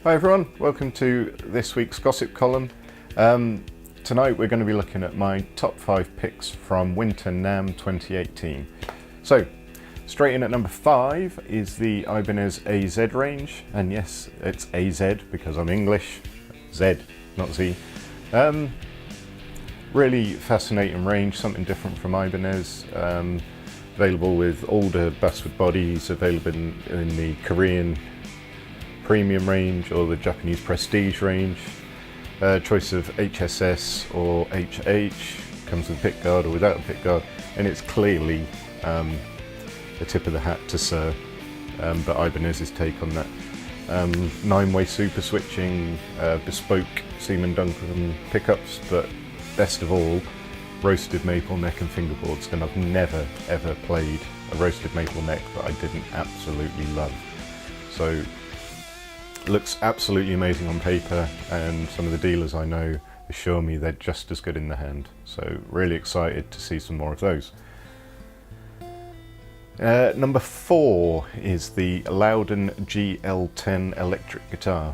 Hi everyone, welcome to this week's gossip column. Tonight we're going to be looking at my top 5 picks from Winter NAMM 2018. So, straight in at number 5 is the Ibanez A Zed range, and yes, it's A Zed because I'm English, Z, not Z. Really fascinating range, something different from Ibanez. Available with older basswood bodies, available in the Korean premium range or the Japanese prestige range. Choice of HSS or HH, comes with pick guard or without a pick guard, and it's clearly a tip of the hat to Sir, but Ibanez's take on that. 9-way super switching, bespoke Seaman Duncan pickups, but best of all, roasted maple neck and fingerboards, and I've never ever played a roasted maple neck that I didn't absolutely love. So looks absolutely amazing on paper, and some of the dealers I know assure me they're just as good in the hand, so really excited to see some more of those. Number 4 is the Lurgan GL10 electric guitar.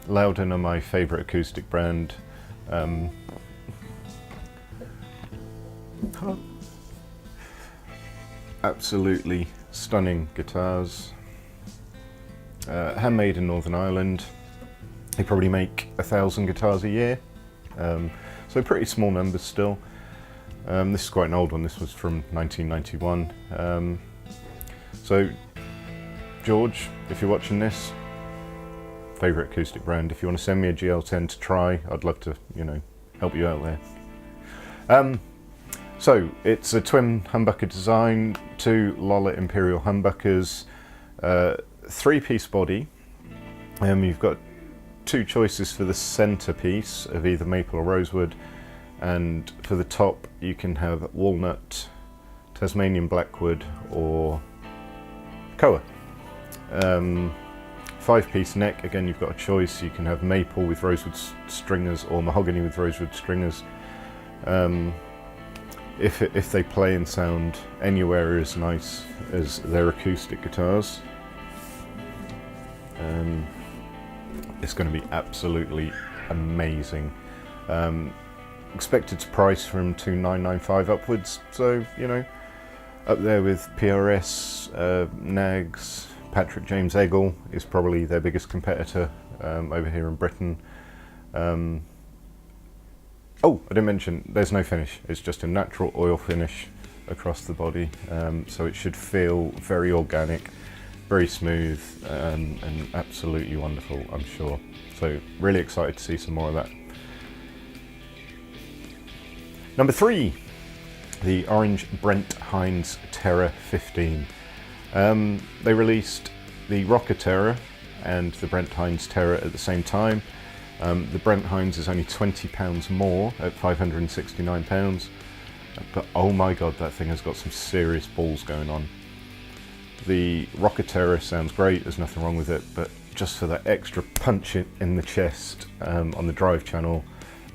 Lurgan are my favourite acoustic brand. Absolutely stunning guitars. Handmade in Northern Ireland. They probably make 1,000 guitars a year, so pretty small numbers still. This is quite an old one, this was from 1991. So George, if you're watching this, favourite acoustic brand, if you want to send me a GL10 to try, I'd love to, help you out there. So it's a twin humbucker design, 2 Lola Imperial humbuckers, 3-piece body. You've got 2 choices for the centre piece of either maple or rosewood, and for the top you can have walnut, Tasmanian blackwood or koa. 5-piece neck, again you've got a choice, you can have maple with rosewood stringers or mahogany with rosewood stringers. If they play and sound anywhere as nice as their acoustic guitars, it's going to be absolutely amazing. Expected to price from $2,995 upwards, so up there with PRS, Nags. Patrick James Eggle is probably their biggest competitor over here in Britain. Oh, I didn't mention, there's no finish, it's just a natural oil finish across the body, so it should feel very organic, very smooth, and absolutely wonderful, I'm sure. So really excited to see some more of that. Number 3, the orange Brent Hinds Terra 15. They released the Rocker Terra and the Brent Hinds Terra at the same time. The Brent Hinds is only £20 more at £569, but oh my god, that thing has got some serious balls going on. The Rocker Terra sounds great, there's nothing wrong with it, but just for that extra punch in the chest on the drive channel,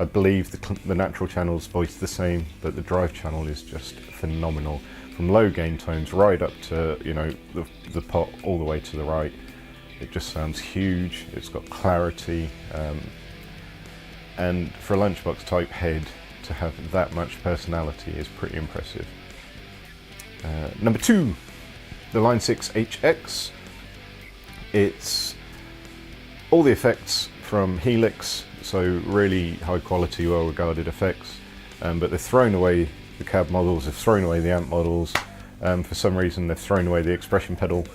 I believe the natural channel's voiced the same, but the drive channel is just phenomenal. From low gain tones right up to the pot all the way to the right. It just sounds huge, it's got clarity, and for a lunchbox type head to have that much personality is pretty impressive. Number 2, the Line 6 HX. It's all the effects from Helix, so really high quality, well regarded effects, but they've thrown away the cab models, they've thrown away the amp models. For some reason they've thrown away the expression pedal,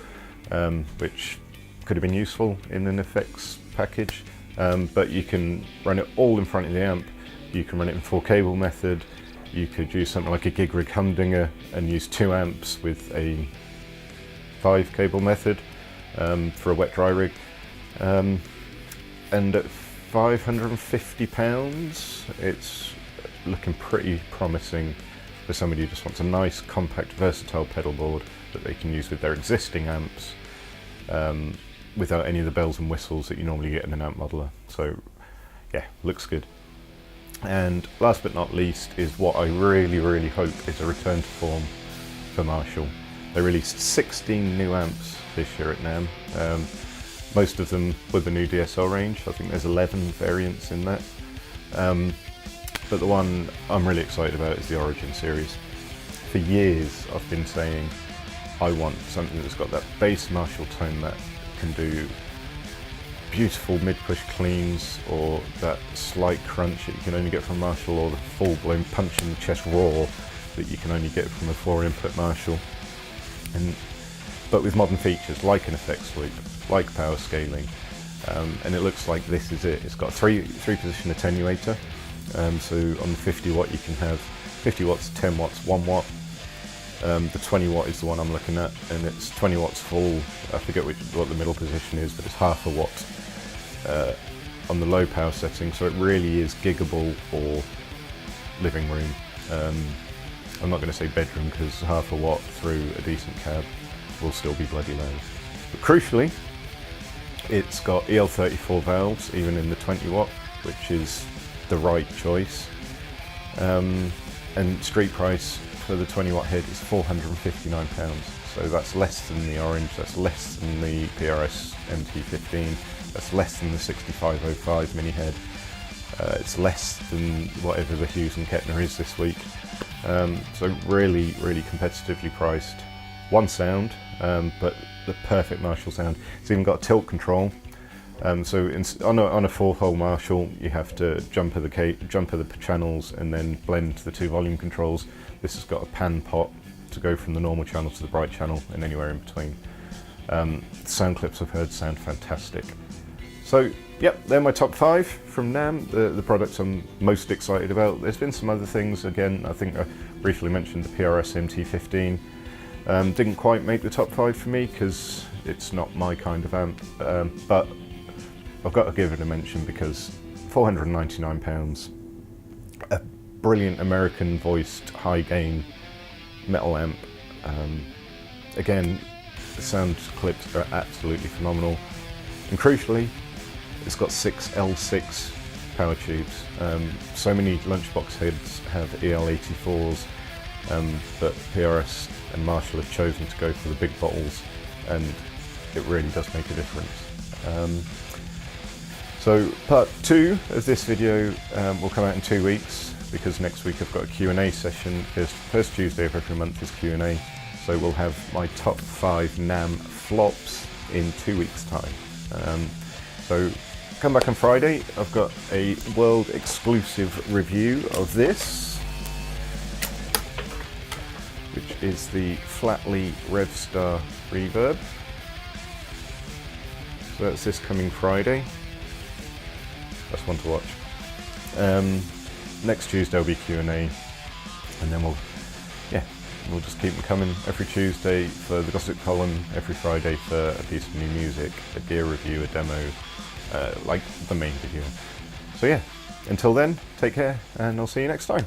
which could have been useful in an effects package, but you can run it all in front of the amp. You can run it in 4-cable method. You could use something like a gig rig humdinger and use 2 amps with a 5-cable method for a wet dry rig, and at £550 it's looking pretty promising for somebody who just wants a nice, compact, versatile pedal board that they can use with their existing amps, without any of the bells and whistles that you normally get in an amp modeler. So yeah, looks good. And last but not least is what I really hope is a return to form for Marshall. They released 16 new amps this year at NAMM. most of them with the new DSL range. I think there's 11 variants in that. But the one I'm really excited about is the Origin series. For years I've been saying I want something that's got that bass Marshall tone that can do beautiful mid-push cleans, or that slight crunch that you can only get from Marshall, or the full-blown punch in the chest roar that you can only get from a 4-input Marshall. But with modern features like an effect sweep, like power scaling, and it looks like this is it. It's got a three-position attenuator, so on the 50 watt you can have 50 watts, 10 watts, 1 watt. The 20 watt is the one I'm looking at, and it's 20 watts full. I forget what the middle position is, but it's half a watt on the low power setting, so it really is giggable for living room. I'm not going to say bedroom, because half a watt through a decent cab will still be bloody loud. But crucially, it's got EL34 valves, even in the 20 watt, which is the right choice. And street price for the 20 watt head is £459, so that's less than the Orange, that's less than the PRS MT15, that's less than the 6505 mini head, it's less than whatever the Hughes and Kettner is this week. So really, really competitively priced. One sound, but the perfect Marshall sound. It's even got a tilt control. So on a 4-hole Marshall, you have to jumper the channels and then blend the 2 volume controls. This has got a pan pot to go from the normal channel to the bright channel and anywhere in between. The sound clips I've heard sound fantastic. So, yep, they're my top 5 from NAMM, the products I'm most excited about. There's been some other things, again, I think I briefly mentioned the PRS MT15. Didn't quite make the top 5 for me because it's not my kind of amp, but I've got to give it a mention because £499, a brilliant American voiced high gain metal amp. Again, the sound clips are absolutely phenomenal, and crucially it's got 6 L6 power tubes. So many lunchbox heads have EL84s, but PRS and Marshall have chosen to go for the big bottles, and it really does make a difference. So part 2 of this video will come out in 2 weeks, because next week I've got a Q&A session. First Tuesday of every month is Q&A, so we'll have my top 5 NAMM flops in 2 weeks time. So come back on Friday, I've got a world exclusive review of this, which is the Flatley Revstar Reverb. So that's this coming Friday. That's one to watch. Next Tuesday will be Q&A, and then we'll just keep them coming every Tuesday for the gossip column, every Friday for a piece of new music, a gear review, a demo, like the main video. So yeah, until then, take care, and I'll see you next time.